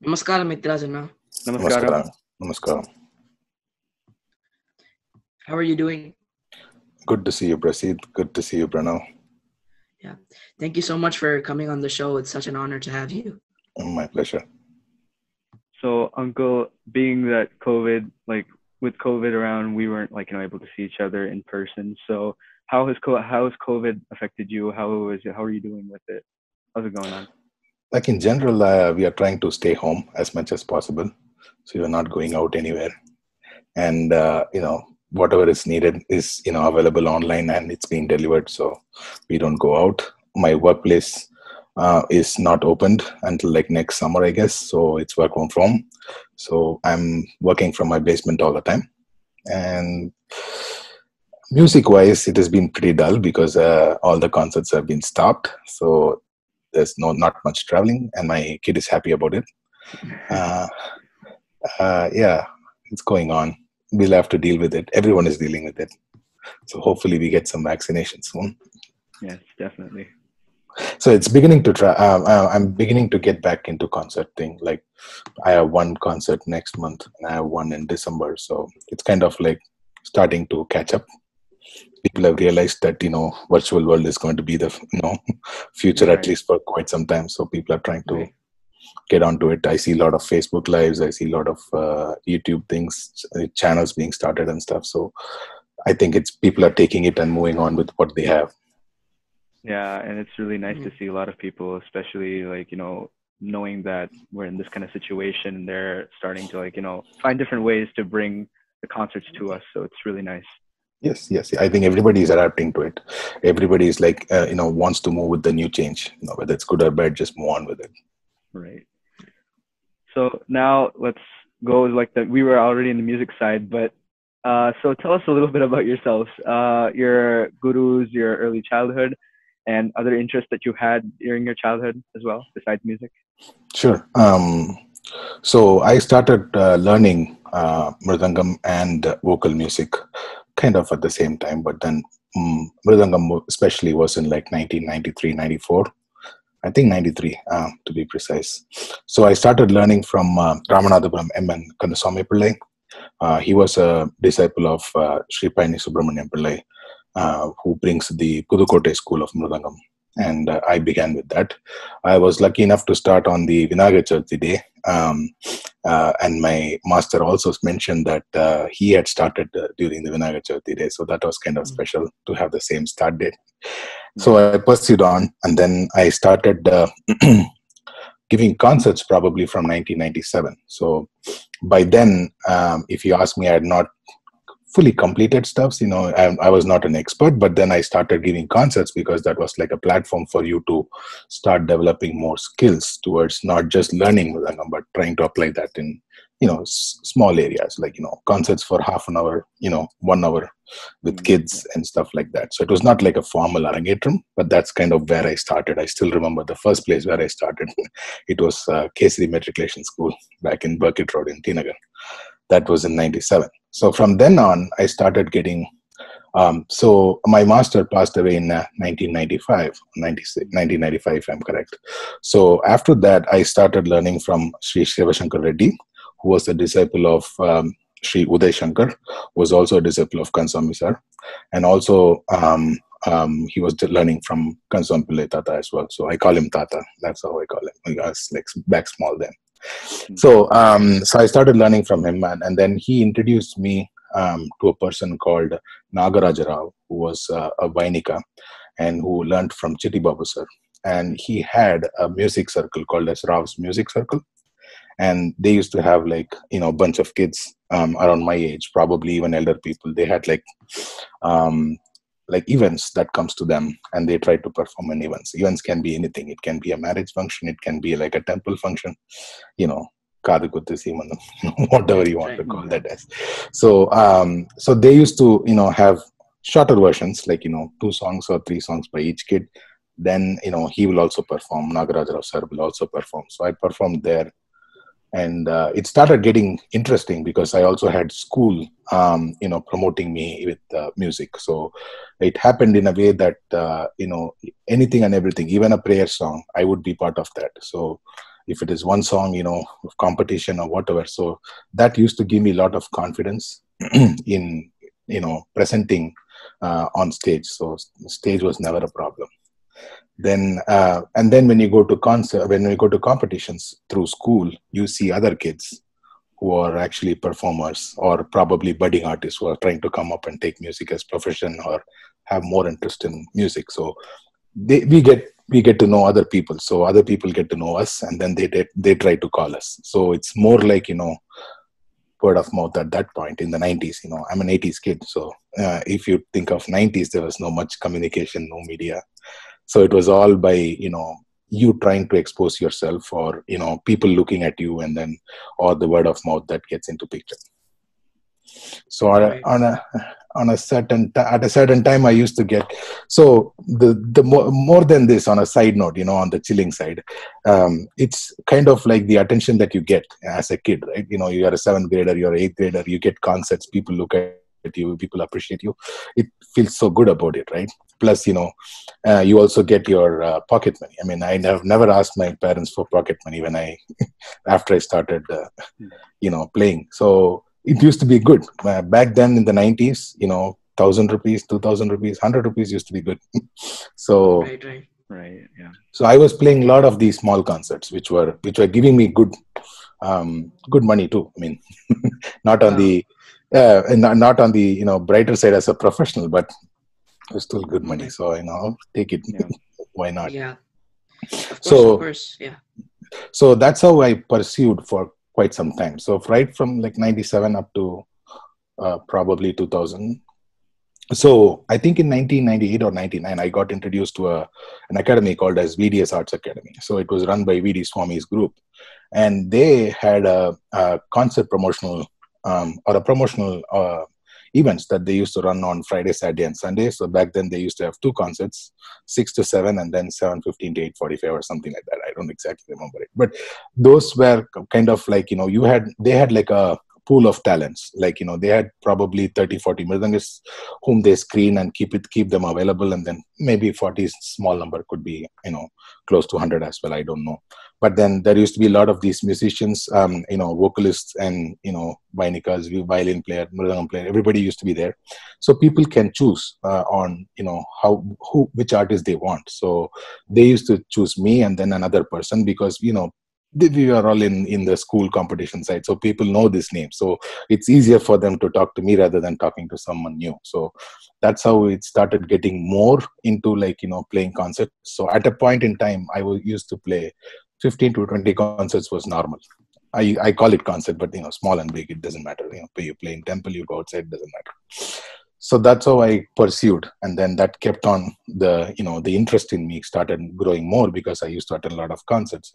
Namaskaram, Ethirajan. Namaskaram. Namaskaram. Namaskaram. How are you doing? Good to see you, Prasid. Good to see you, Pranav. Yeah. Thank you so much for coming on the show. It's such an honor to have you. My pleasure. So, Uncle, being that with COVID around, we weren't able to see each other in person. So, how has COVID affected you? How are you doing with it? How's it going on? Like in general, we are trying to stay home as much as possible. So you're not going out anywhere. And, whatever is needed is, available online and it's being delivered. So we don't go out. My workplace is not opened until like next summer, I guess. So it's work from home. So I'm working from my basement all the time. And music wise, it has been pretty dull because all the concerts have been stopped. So there's not much traveling, and my kid is happy about it. Uh, yeah, it's going on. We'll have to deal with it. Everyone is dealing with it. So hopefully we get some vaccination soon. Yes, definitely. So it's beginning to I'm beginning to get back into concert thing. Like I have one concert next month and I have one in December. So it's kind of like starting to catch up. People have realized that virtual world is going to be the future, Right. at least for quite some time. So people are trying to get onto it. I see a lot of Facebook lives. I see a lot of YouTube things, channels being started and stuff. So I think it's people are taking it and moving on with what they have. Yeah, and it's really nice to see a lot of people, especially knowing that we're in this kind of situation, and they're starting to find different ways to bring the concerts to us. So it's really nice. Yes. I think everybody is adapting to it. Everybody is like, wants to move with the new change. Whether it's good or bad, just move on with it. Right. So now let's go we were already in the music side, but so tell us a little bit about yourselves, your gurus, your early childhood, and other interests that you had during your childhood as well, besides music. Sure. So I started learning mridangam and vocal music kind of at the same time, but then mridangam especially was in like 1993, 94. I think 93 to be precise. So I started learning from Ramanujam M.N. Kandaswamy Pillai. He was a disciple of Sri Paini Subramaniam Pillai, who brings the Pudukkottai school of Mridangam. And I began with that. I was lucky enough to start on the Vinayagar Chaturthi day. And my master also mentioned that he had started during the Vinayagar Chaturthi day. So that was kind of special to have the same start date. So I pursued on, and then I started giving concerts probably from 1997. So by then, if you ask me, I had not fully completed stuff. I was not an expert, but then I started giving concerts because that was like a platform for you to start developing more skills towards not just learning mridangam, but trying to apply that in small areas, like concerts for half an hour, 1 hour with kids and stuff like that. So it was not like a formal arangetram, but that's kind of where I started. I still remember the first place where I started. It was Kesari Matriculation School back in Burkitt Road in Tinagar. That was in 97. So from then on, I started getting, so my master passed away in 1995, 1995, if I'm correct. So after that, I started learning from Sri Shivashankar Reddy, who was a disciple of Sri Uday Shankar, who was also a disciple of Kansami sir. And also, he was learning from Kansam Pillai Tata as well. So I call him Tata. That's how I call him. I was like back small then. So I started learning from him, and then he introduced me to a person called Nagaraja Rao, who was a Vainika and who learned from Chitti Babu sir. And he had a music circle called as Rao's Music Circle. And they used to have a bunch of kids around my age, probably even elder people. They had events that comes to them, and they try to perform in events. Events can be anything. It can be a marriage function. It can be like a temple function, Kaadu Kuttu Seemanam, whatever you want to call that as. So they used to, have shorter versions, 2 songs or 3 songs by each kid. Then, he will also perform. Nagaraj Rao sir will also perform. So I performed there. And it started getting interesting because I also had school, promoting me with music. So it happened in a way that, anything and everything, even a prayer song, I would be part of that. So if it is one song, competition or whatever. So that used to give me a lot of confidence in presenting on stage. So stage was never a problem. Then and then when you go to competitions through school, you see other kids who are actually performers or probably budding artists who are trying to come up and take music as profession or have more interest in music. So we get to know other people, so other people get to know us, and then they try to call us. So it's more like word of mouth at that point in the 90s. I'm an 80s kid, so if you think of 90s, there was no much communication, no media. So it was all by you trying to expose yourself, or people looking at you, and then or the word of mouth that gets into picture. So Right. on a certain at a certain time, I used to get, so the more than this, on a side note, on the chilling side, it's kind of like the attention that you get as a kid, right? You are a seventh grader, you're an eighth grader, you get concerts, people look at you, people appreciate you. It feels so good about it, right? Plus, you also get your pocket money. I mean, I have never asked my parents for pocket money when I after I started playing. So it used to be good back then in the 90s. 1,000 rupees, 2,000 rupees, 100 rupees used to be good. so Right. Right. Right. Yeah. so I was playing a lot of these small concerts, which were giving me good money too. I mean, not on Wow. the not on the brighter side as a professional, but it was still good money. Okay. So take it. Yeah. Why not? Yeah. Of course. Of So course. Yeah. so that's how I pursued for quite some time. So right from like 97 up to probably 2000. So I think in 1998 or 99, I got introduced to an academy called as VDS Arts Academy. So it was run by VD Swami's group, and they had a concert promotional or a promotional events that they used to run on Friday, Saturday, and Sunday. So back then they used to have two concerts, 6 to 7, and then 7:15 to 8:45 or something like that. I don't exactly remember it, but those were kind of like they had like a pool of talents. Like they had probably 30-40 mridangists whom they screen and keep them available, and then maybe 40 small number could be close to 100 as well, I don't know. But then there used to be a lot of these musicians, vocalists, and vainikas, violin player, mridangam player, everybody used to be there. So people can choose on which artist they want. So they used to choose me and then another person, because we are all in the school competition side, so people know this name, so it's easier for them to talk to me rather than talking to someone new. So that's how it started getting more into like playing concerts. So at a point in time, used to play 15 to 20 concerts was normal. I call it concert, but small and big, it doesn't matter. You play in temple, you go outside, doesn't matter. So that's how I pursued, and then that kept on. The interest in me started growing more because I used to attend a lot of concerts.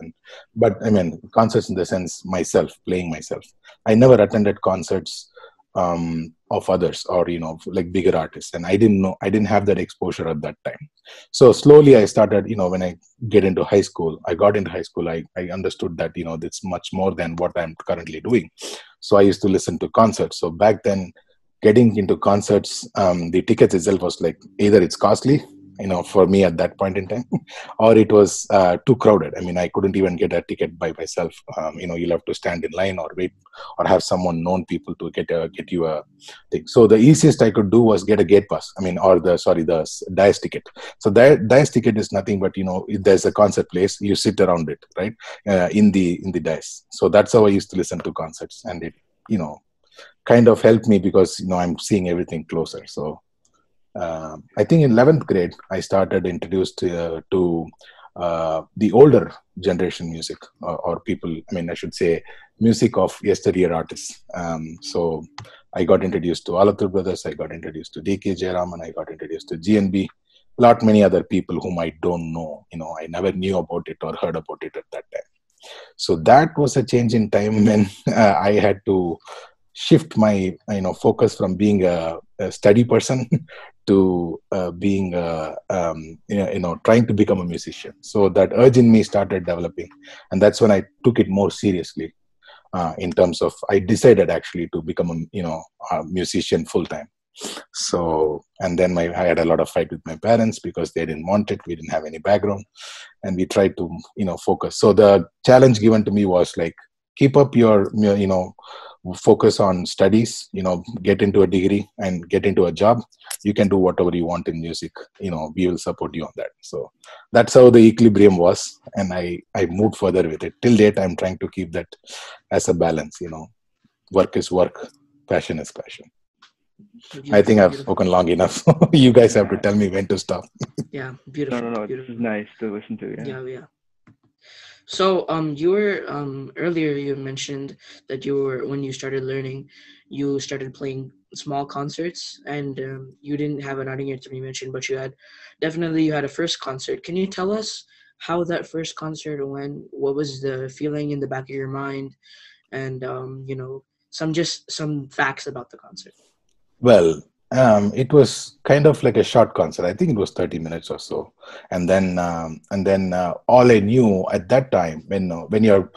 But I mean, concerts in the sense myself playing myself. I never attended concerts of others, or like bigger artists, and I didn't have that exposure at that time. So slowly I started, when I got into high school, I understood that it's much more than what I'm currently doing. So I used to listen to concerts. So back then, getting into concerts, the tickets itself was like, either it's costly, for me at that point in time, or it was too crowded. I mean, I couldn't even get a ticket by myself. You'll have to stand in line or wait, or have someone known people to get you a thing. So the easiest I could do was get a gate pass. I mean, or the dais ticket. So that dais ticket is nothing but if there's a concert place, you sit around it, right, in the dais. So that's how I used to listen to concerts, and it kind of helped me because I'm seeing everything closer. So I think in 11th grade I started introduced to the older generation music, or people. I mean, I should say music of yesteryear artists. So I got introduced to Alathur Brothers. I got introduced to D.K. Jayaraman. I got introduced to GNB. Lot many other people whom I don't know. I never knew about it or heard about it at that time. So that was a change in time when I had to shift my focus from being a study person to being trying to become a musician. So that urge in me started developing, and that's when I took it more seriously. In terms of, I decided actually to become a musician full time. So, and then I had a lot of fight with my parents because they didn't want it. We didn't have any background, and we tried to, focus. So the challenge given to me was like, keep up your, focus on studies, get into a degree and get into a job. You can do whatever you want in music. We will support you on that. So that's how the equilibrium was, and I moved further with it. Till date, I'm trying to keep that as a balance. Work is work, passion is passion. I think Beautiful, I've beautiful. spoken long enough. You guys have to Yeah. tell me when to stop. Yeah, No, beautiful, no, no. This is beautiful. nice to listen to. Yeah. Yeah, yeah. So, you were earlier you mentioned that you were when you started learning, you started playing small concerts, and you didn't have an outing yet to be mentioned, but you had a first concert. Can you tell us how that first concert went? What was the feeling in the back of your mind, and some facts about the concert. Well, it was kind of like a short concert. I think it was 30 minutes or so. And then all I knew at that time, when you're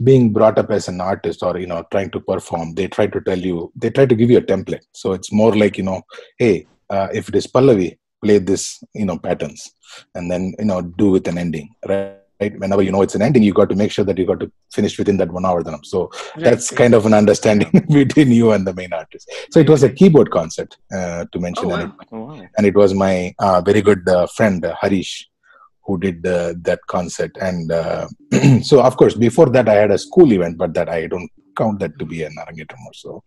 being brought up as an artist, or trying to perform, they try to give you a template. So it's more like, hey, if it is Pallavi, play this, patterns, and then do with an ending, right? Whenever it's an ending, you got to make sure that you got to finish within that 1 hour. So that's Right, kind right. of an understanding between you and the main artist. So it Right, was a right. keyboard concert, to Oh, mention, and wow. Oh wow. it was my very good friend Harish who did that concert. And so, of course, before that, I had a school event, but that I don't count that to Mhm. be an arangetam. So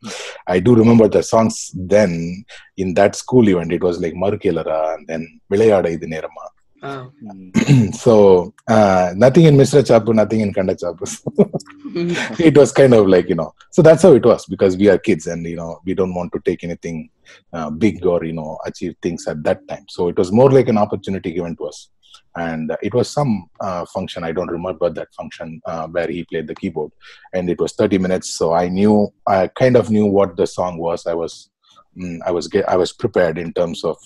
I do remember the songs then in that school event. It was like Marukelara and then Vilayada Idu Nerama. Wow. Mm. So nothing in Mr. Chapu, nothing in Kanda Chapu. It was kind of like, so that's how it was, because we are kids, and we don't want to take anything big, or achieve things at that time. So it was more like an opportunity given to us. And it was some function, I don't remember that function, where he played the keyboard, and it was 30 minutes. So I kind of knew what the song was. I was prepared in terms of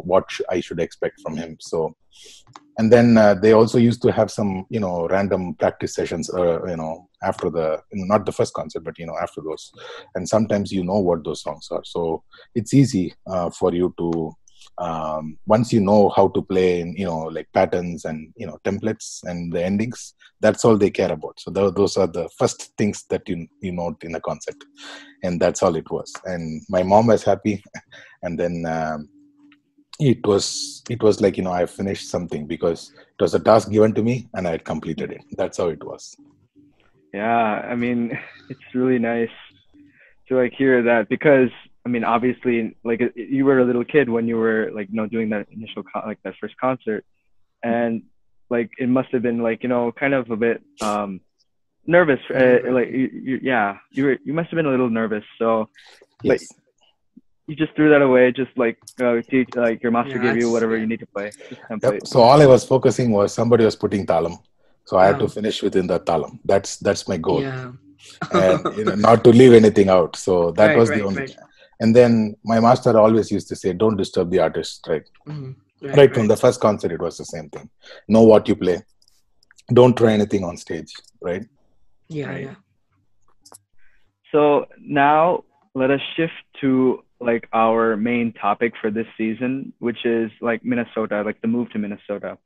what I should expect from him. So, and then they also used to have some random practice sessions, after the, not the first concert, but after those. And sometimes what those songs are, so it's easy for you to, once you know how to play in, like patterns and templates and the endings, that's all they care about. So those are the first things that you note in a concert, and that's all it was. And my mom was happy. And then it was like, I finished something, because it was a task given to me and I had completed it. That's how it was. Yeah. I mean, it's really nice to like hear that, because I mean, obviously, like you were a little kid when you were like doing that initial like that first concert, and like it must have been like kind of a bit nervous. Like Nerve-wracking. yeah, you must have been a little nervous. So, but Yes. you just threw that away, just like like your master Yeah, gave you that's whatever you yeah. need to play, just Yep. template. So all I was focusing was somebody was putting talam, so I had to Wow. finish within the talam. That's my goal, Yeah. and not to leave anything out. So that Right, was the right, only right. thing. And then my master always used to say, "Don't disturb the artist." Right, Mhm. Right, right from right. the first concert, it was the same thing. Know what you play. Don't try anything on stage. Right. Yeah, Right. yeah. So now let us shift to like our main topic for this season, which is like Minnesota, like the move to Minnesota.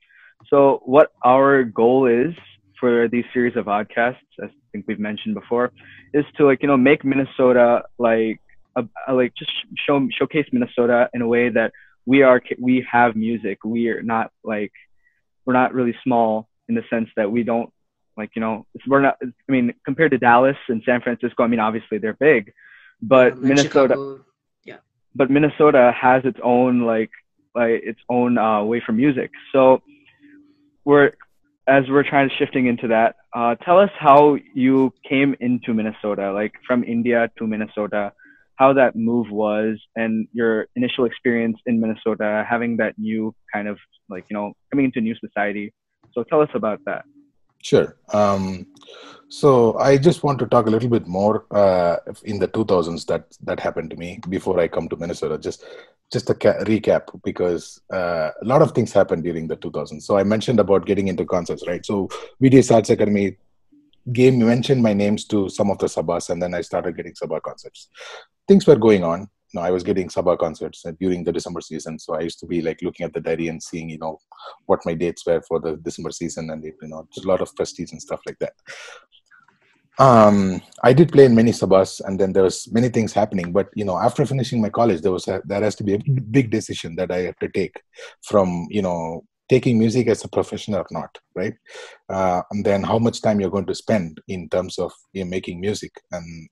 So what our goal is for these series of podcasts, as I think we've mentioned before, is to like make Minnesota like like just showcase Minnesota in a way that we have music. We are not like we're not really small in the sense that we don't like we're not. I mean, compared to Dallas and San Francisco, I mean obviously they're big, but And Minnesota Chicago. Yeah. has its own like its own way for music. So we're as we're trying to shifting into that, tell us how you came into Minnesota, like from India to Minnesota, how that move was, and your initial experience in Minnesota, having that new kind of like coming into new society. So tell us about that. Sure. So I just want to talk a little bit more in the 2000s that happened to me before I come to Minnesota. Just a recap, because a lot of things happened during the 2000s. So I mentioned about getting into concerts, right? So VDS Arts Academy mentioned my names to some of the sabas, and then I started getting sabha concerts. Things were going on. I was getting Sabha concerts during the December season. So I used to be like looking at the diary and seeing, what my dates were for the December season, and just a lot of prestige and stuff like that. I did play in many sabas, and then there was many things happening. But after finishing my college, there has to be a big decision that I have to take from taking music as a profession or not, right? And then how much time you're going to spend in terms of making music, and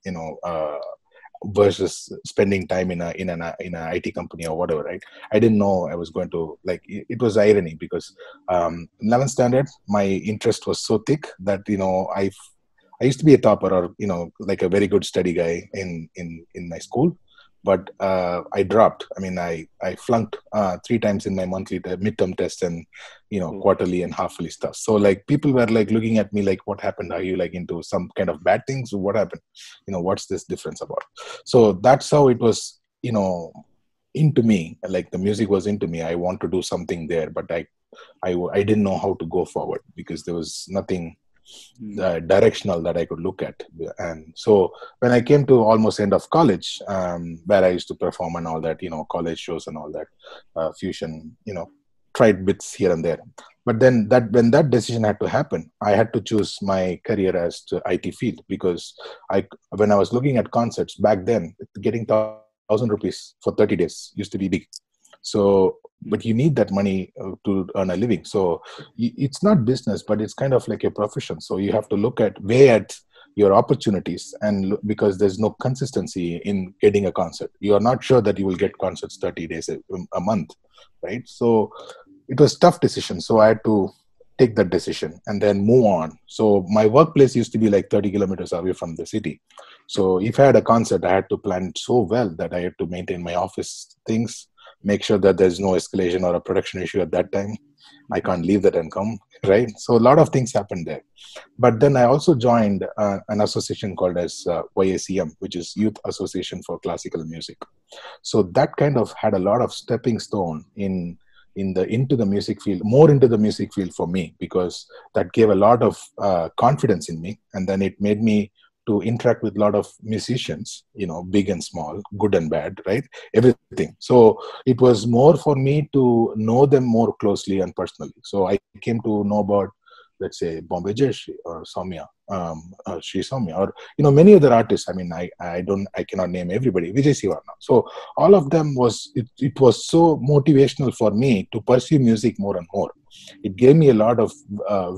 versus spending time in an IT company or whatever, right? I didn't know I was going to like. It was irony because 11th standard, my interest was so thick that I used to be a topper, or like a very good study guy in my school, but I dropped. I mean, I flunked 3 times in my monthly midterm test, and Oh. quarterly and halfly stuff. So like people were like looking at me like, what happened? Are you like into some kind of bad things? What happened? What's this difference about? So that's how it was. Into me, like the music was into me. I want to do something there, but I didn't know how to go forward because there was nothing Mm. directional that I could look at. And so when I came to almost end of college, where I used to perform and all that, college shows and all that, fusion, tried bits here and there. But then when that decision had to happen, I had to choose my career as to IT field, because when I was looking at concerts back then, getting 1,000 rupees for 30 days used to be big. So, but you need that money to earn a living. So it's not business, but it's kind of like a profession. So you have to weigh at your opportunities, and because there's no consistency in getting a concert, you are not sure that you will get concerts 30 days a month, right? So it was tough decision. So I had to take that decision and then move on. So my workplace used to be like 30 kilometers away from the city. So if I had a concert, I had to plan it so well that I had to maintain my office things, make sure that there's no escalation or a production issue at that time. I can't leave that and come, right? So a lot of things happened there. But then I also joined an association called as YACM, which is Youth Association for Classical Music. So that kind of had a lot of stepping stone into the music field, more into the music field for me, because that gave a lot of confidence in me, and then it made me to interact with a lot of musicians, big and small, good and bad, right? Everything. So it was more for me to know them more closely and personally. So I came to know about, let's say, Bombay Jayashree or Soumya, Sri Soumya, or many other artists. I mean, I cannot name everybody. Vijay Sivarna. So all of them it was so motivational for me to pursue music more and more. It gave me a lot of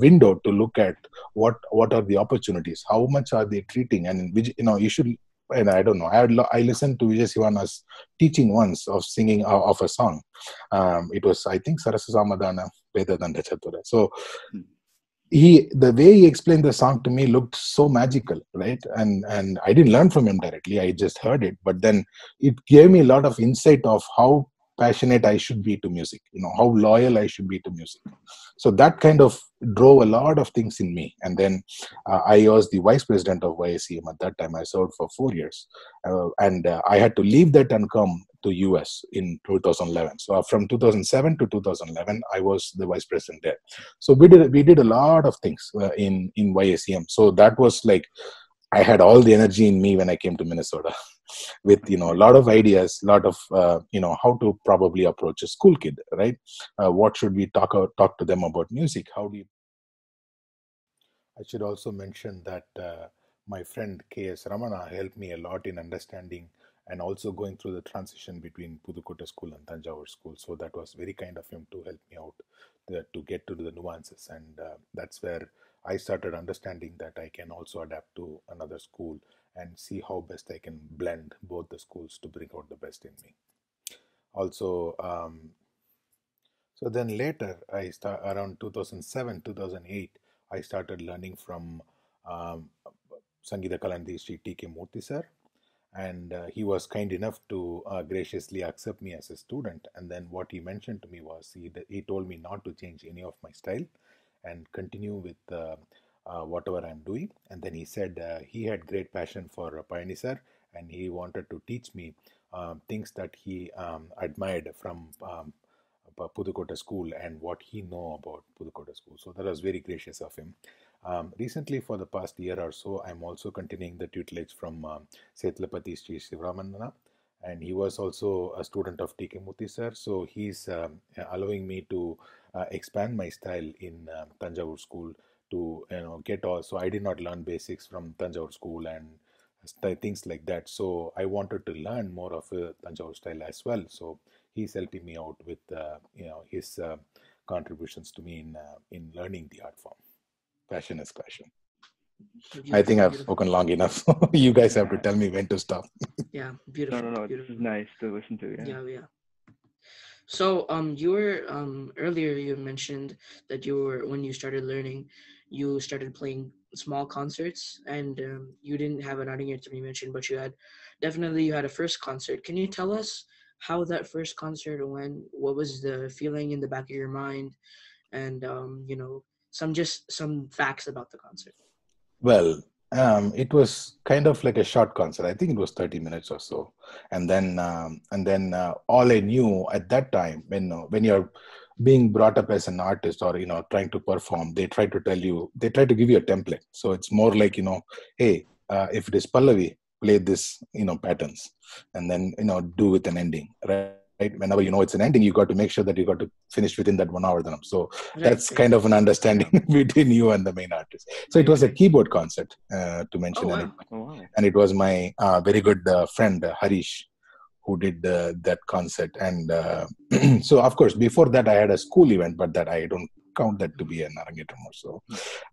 window to look at what are the opportunities, how much are they treating, and which you should. And I don't know. I listened to Vijay Sivana's teaching once of singing of a song. It was, I think, Sarasa Samadana Vedadanda Chatura. So Mm. the way he explained the song to me looked so magical, right? And I didn't learn from him directly, I just heard it, but then it gave me a lot of insight of how passionate I should be to music, how loyal I should be to music. So that kind of drove a lot of things in me. And then I was the vice president of YACM at that time. I served for 4 years, and I had to leave that and come to US in 2011. So from 2007 to 2011, I was the vice president there. So we did a lot of things in YACM. So that was like, I had all the energy in me when I came to Minnesota with a lot of ideas, a lot of how to probably approach a school kid, right? What should we talk to them about music? How do you I should also mention that my friend K.S. Ramana helped me a lot in understanding and also going through the transition between Pudukkottai school and Tanjavur school. So that was very kind of him to help me out to get to the nuances. And that's where I started understanding that I can also adapt to another school and see how best I can blend both the schools to bring out the best in me. Also, so then later, around 2007, 2008, I started learning from um, Sangeeta Kalandi Sri T.K. Murthy sir. And he was kind enough to graciously accept me as a student. And then what he mentioned to me was he told me not to change any of my style and continue with whatever I'm doing. And then he said he had great passion for Payani sir, and he wanted to teach me things that he admired from Pudukkottai school and what he know about Pudukkottai school. So that was very gracious of him. Recently, for the past year or so, I'm also continuing the tutelage from Setlapati Sri Shivramanana, and he was also a student of TK Muthi sir. So he's allowing me to expand my style in Tanjavur school to get all. So I did not learn basics from Tanjavur school and things like that. So I wanted to learn more of a Tanjavur style as well. So he's helping me out with his contributions to me in learning the art form. Passion is passion. I Beautiful, think I've beautiful. spoken long enough. You guys have to Yeah. tell me when to stop. Yeah, No, no, beautiful, no. This is beautiful. nice to listen to. Yeah. Yeah, yeah. So, you were earlier you mentioned that you were when you started learning, you started playing small concerts, and you didn't have an outing yet to be mentioned, but you had a first concert. Can you tell us how that first concert went? What was the feeling in the back of your mind, and some facts about the concert. Well, it was kind of like a short concert. I think it was 30 minutes or so. And then all I knew at that time, when you're being brought up as an artist or trying to perform, they try to give you a template. So it's more like hey, if it is Pallavi, play this patterns, and then do with an ending, right? Whenever it's an ending, you got to make sure that you got to finish within that 1 hour. So that's Right, kind right. of an understanding Yeah. between you and the main artist. So it Right, was a right. keyboard concert, to Oh mention, wow. Oh wow. and it was my very good friend Harish who did that concert. And so, of course, before that, I had a school event, but that I don't count that to Mhm. be an Arangetram. So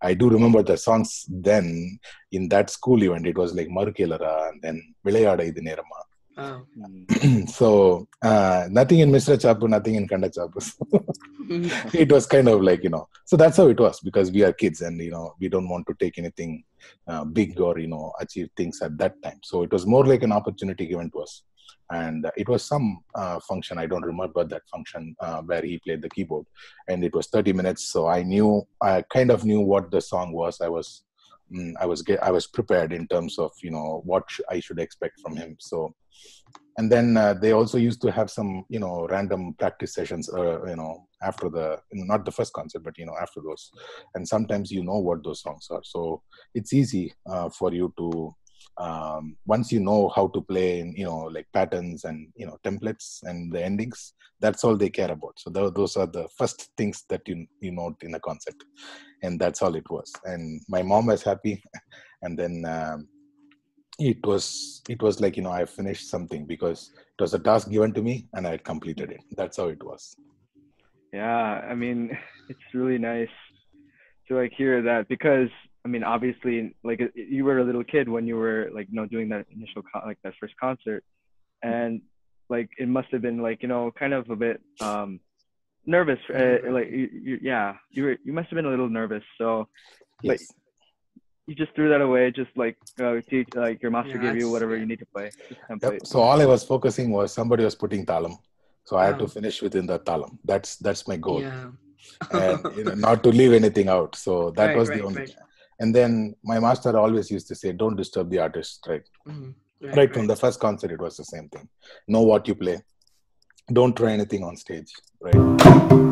I do remember the songs then in that school event. It was like Marukelara and then Vilayada Idu Nerama. Wow. Mm. So nothing in Mr. Chapu, nothing in Kanda Chapu. It was kind of like so that's how it was, because we are kids and we don't want to take anything big or achieve things at that time. So it was more like an opportunity given to us, and it was some function, I don't remember that function, where he played the keyboard, and it was 30 minutes. So I kind of knew what the song was. I was prepared in terms of what I should expect from him. So, and then they also used to have some random practice sessions after the not the first concert, but after those. And sometimes what those songs are, so it's easy for you to once you know how to play in like patterns and templates and the endings, that's all they care about. So those are the first things that you note in a concert, and that's all it was. And my mom was happy. And then it was like I finished something, because it was a task given to me and I had completed it. That's how it was. Yeah. I mean, it's really nice to like hear that, because I mean, obviously, like you were a little kid when you were like doing that initial like that first concert, and like it must have been like kind of a bit nervous. Like Nerve-wracking. yeah, you must have been a little nervous. So, but Yes. you just threw that away, just like like your master Yeah, gave you that's whatever yeah. you need to play, just a Yep. template. So all I was focusing was somebody was putting talam, so I had to Wow. finish within the talam. That's my goal, Yeah. and not to leave anything out. So that Right, was the right, only. right. And then my master always used to say, "Don't disturb the artist." Right. Right, Right from right. the first concert, it was the same thing. Know what you play. Don't try anything on stage. Right.